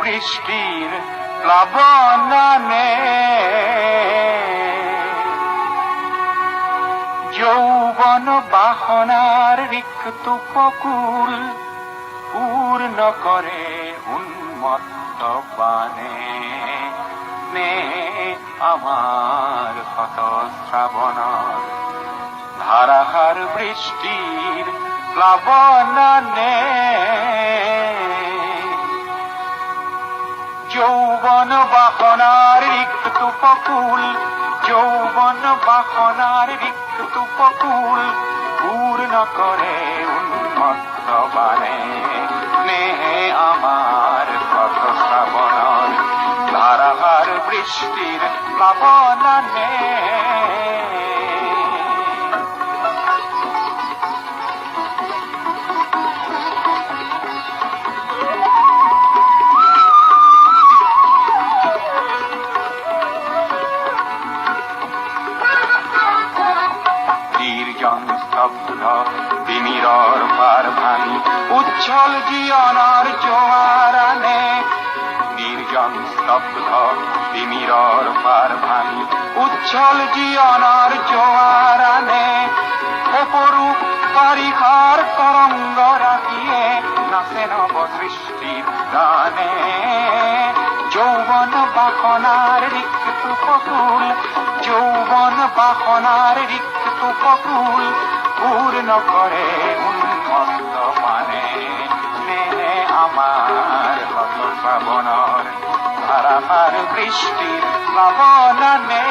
বৃষ্টির প্লাবনে যৌবন বাহনার রিক্ত উপকূল পূর্ণ করে উন্মত্ত বানে নে আমার হত শ্রাবণর ধারাহার বৃষ্টির প্লাবনে যৌবন বাহনার রিক্ত উপকূল যৌবন বাহনার রিক্ত উপকূল পূর্ণ করে উন্মত্ত বানে নে আমার কত শ্রাবণর ধারাহার বৃষ্টির প্লাবনে স্তব্ধ তিমিরর পার ভাঙি উচ্ছল জীবনের জোয়ার আনে নির্জন স্তব্ধ তিমিরর পার ভাঙি উচ্ছল জীবনের জোয়ার আনে অপরূপ বারিখার তরঙ্গ রাখিয়ে নাচে নব সৃষ্টির গানে যৌবন বাহনার রিক্ত উপকূল যৌবন বাহনার রিক্ত উপকূল পূর্ণ করে উন্মত্ত বানে নে আমার হত শ্রাবণর ধারাহার বৃষ্টির প্লাবনে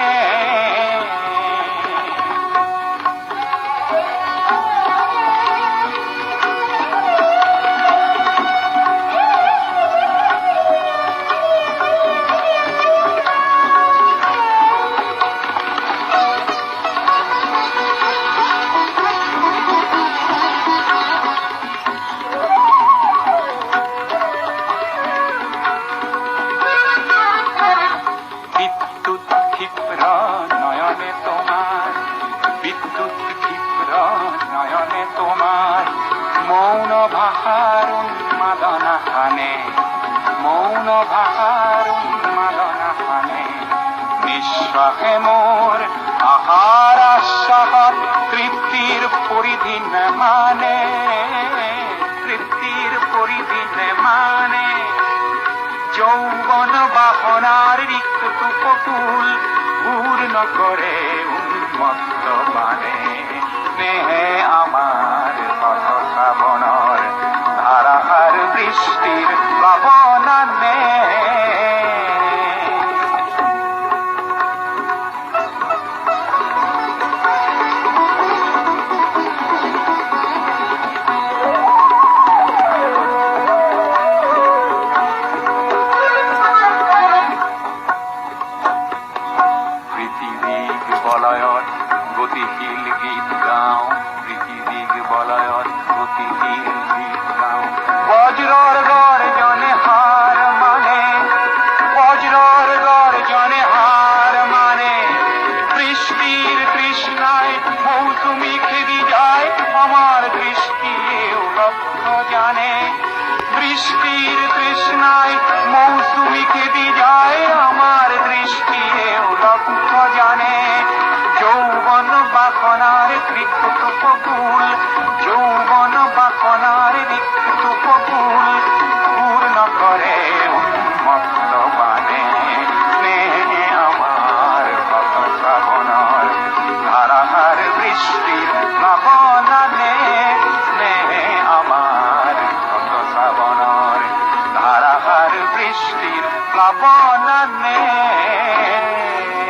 নয়নে তোমার মৌন ভাষার উন্মাদনা হানে মৌন ভাষার উন্মাদনা হানে নিঃশ্বাসে মোর আহার আশ্বাস তৃপ্তির পরিধি মানে তৃপ্তির পরিধি মানে যৌবন বাহনার রিক্ত উপকূল পূর্ণ করে উন্মত্ত বানে নে আমার হত শ্রাবণর ধারাহার বৃষ্টির প্লাবনে পৃথিবীক বলয়ত গতিশীল গীত গাও পৃথিবীক বলয়ত গতিশীল গীত গাও বজ্রর গর্জনে হার মানে বজ্রর গর্জনে হার মানে বৃষ্টির তৃষ্ণায় মৌসুমি খেদি যায় আমার দৃষ্টি লক্ষ্য জানে বৃষ্টির তৃষ্ণায় মৌসুমি খেদি